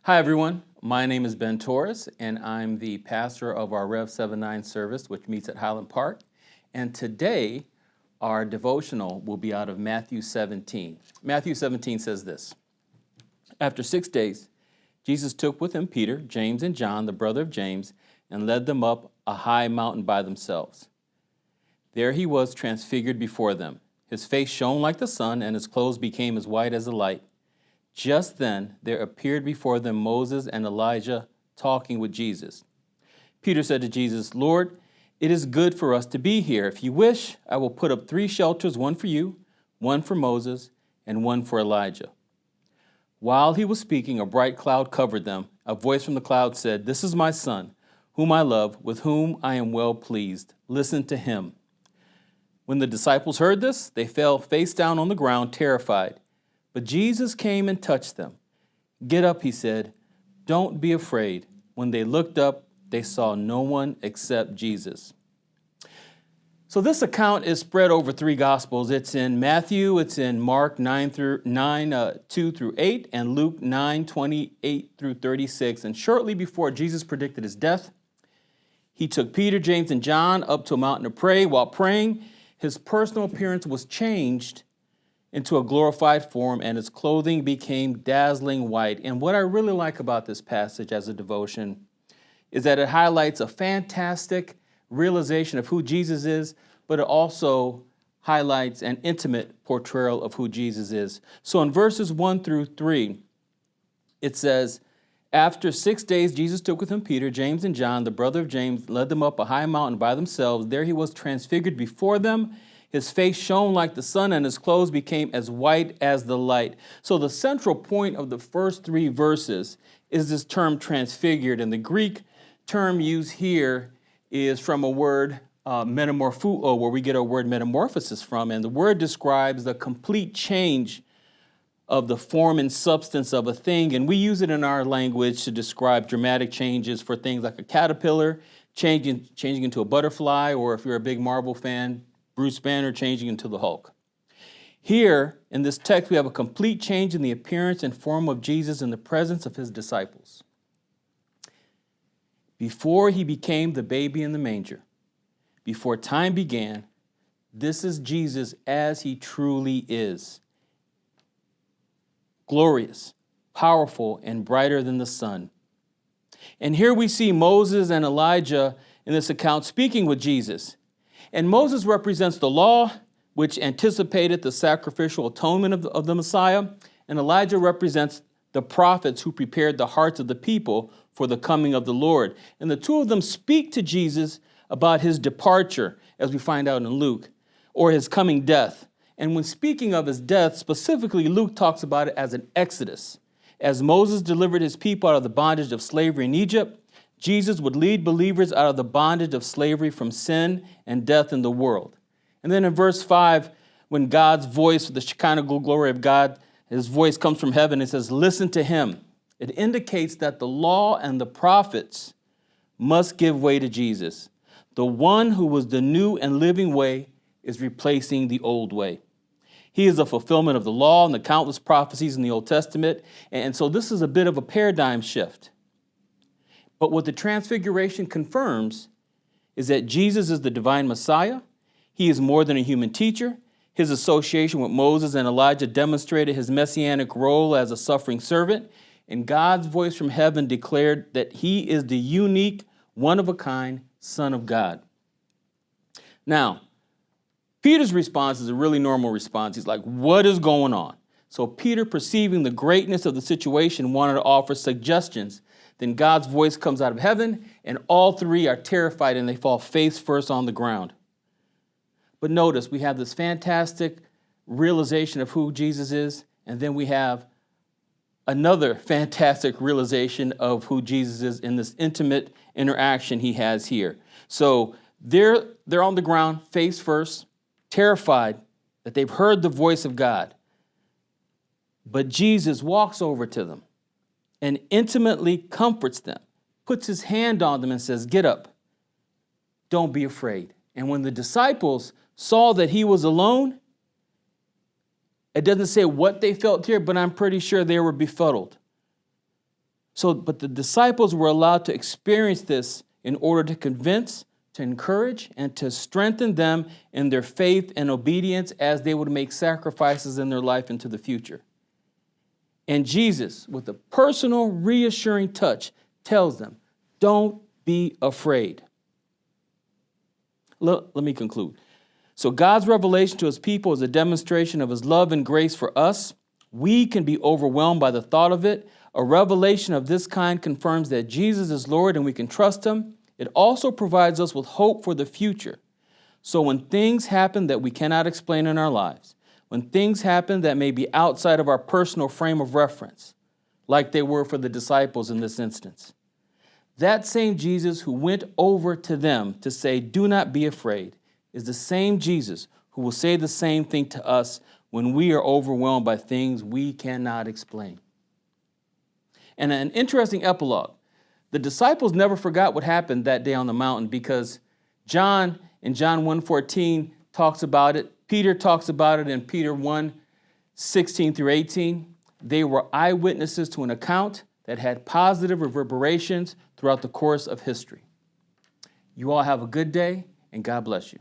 Hi, everyone. My name is Ben Torres, and I'm the pastor of our Rev 79 service, which meets at Highland Park. And today, our devotional will be out of Matthew 17. Matthew 17 says this: After 6 days, Jesus took with him Peter, James, and John, the brother of James, and led them up a high mountain by themselves. There he was transfigured before them. His face shone like the sun, and his clothes became as white as the light. Just then there appeared before them Moses and Elijah talking with Jesus. Peter said to Jesus, "Lord, it is good for us to be here. If you wish, I will put up 3 shelters, one for you, one for Moses, and one for Elijah." While he was speaking, a bright cloud covered them. A voice from the cloud said, "This is my son, whom I love, with whom I am well pleased. Listen to him." When the disciples heard this, they fell face down on the ground, terrified. But Jesus came and touched them. "Get up," he said. "Don't be afraid." When they looked up, they saw no one except Jesus. So this account is spread over 3 Gospels. It's in Matthew, it's in Mark 2 through 8, and Luke 9:28 through 36. And shortly before Jesus predicted his death, he took Peter, James, and John up to a mountain to pray. While praying, his personal appearance was changed into a glorified form, and his clothing became dazzling white. And what I really like about this passage as a devotion is that it highlights a fantastic realization of who Jesus is, but it also highlights an intimate portrayal of who Jesus is. So in verses 1 through 3, it says, after 6 days, Jesus took with him Peter, James, and John, the brother of James, led them up a high mountain by themselves. There he was transfigured before them. His face shone like the sun, and his clothes became as white as the light. So the central point of the first 3 verses is this term transfigured. And the Greek term used here is from a word metamorphuo, where we get our word metamorphosis from. And the word describes the complete change of the form and substance of a thing. And we use it in our language to describe dramatic changes for things like a caterpillar changing into a butterfly, or if you're a big Marvel fan, Bruce Banner changing into the Hulk. Here, in this text, we have a complete change in the appearance and form of Jesus in the presence of his disciples. Before he became the baby in the manger, before time began, this is Jesus as he truly is. Glorious, powerful, and brighter than the sun. And here we see Moses and Elijah in this account speaking with Jesus. And Moses represents the law, which anticipated the sacrificial atonement of the Messiah. And Elijah represents the prophets who prepared the hearts of the people for the coming of the Lord. And the 2 of them speak to Jesus about his departure, as we find out in Luke, or his coming death. And when speaking of his death, specifically, Luke talks about it as an exodus. As Moses delivered his people out of the bondage of slavery in Egypt, Jesus would lead believers out of the bondage of slavery from sin and death in the world. And then in verse 5, when God's voice, the Shekinah glory of God, his voice comes from heaven, it says, "Listen to him." It indicates that the law and the prophets must give way to Jesus. The one who was the new and living way is replacing the old way. He is a fulfillment of the law and the countless prophecies in the Old Testament. And so this is a bit of a paradigm shift. But what the transfiguration confirms is that Jesus is the divine Messiah. He is more than a human teacher. His association with Moses and Elijah demonstrated his messianic role as a suffering servant. And God's voice from heaven declared that he is the unique, one-of-a-kind Son of God. Now, Peter's response is a really normal response. He's like, "What is going on?" So Peter, perceiving the greatness of the situation, wanted to offer suggestions. Then God's voice comes out of heaven, and all 3 are terrified, and they fall face first on the ground. But notice, we have this fantastic realization of who Jesus is, and then we have another fantastic realization of who Jesus is in this intimate interaction he has here. So they're on the ground, face first, terrified that they've heard the voice of God. But Jesus walks over to them and intimately comforts them, puts his hand on them and says, "Get up, don't be afraid." And when the disciples saw that he was alone, it doesn't say what they felt here, but I'm pretty sure they were befuddled. But the disciples were allowed to experience this in order to convince, to encourage, and to strengthen them in their faith and obedience as they would make sacrifices in their life into the future. And Jesus, with a personal, reassuring touch, tells them, don't be afraid. Let me conclude. So God's revelation to his people is a demonstration of his love and grace for us. We can be overwhelmed by the thought of it. A revelation of this kind confirms that Jesus is Lord and we can trust him. It also provides us with hope for the future. So when things happen that we cannot explain in our lives, when things happen that may be outside of our personal frame of reference, like they were for the disciples in this instance, that same Jesus who went over to them to say, do not be afraid, is the same Jesus who will say the same thing to us when we are overwhelmed by things we cannot explain. And an interesting epilogue. The disciples never forgot what happened that day on the mountain because John in John 1:14 talks about it. Peter talks about it in Peter 1:16 through 18. They were eyewitnesses to an account that had positive reverberations throughout the course of history. You all have a good day, and God bless you.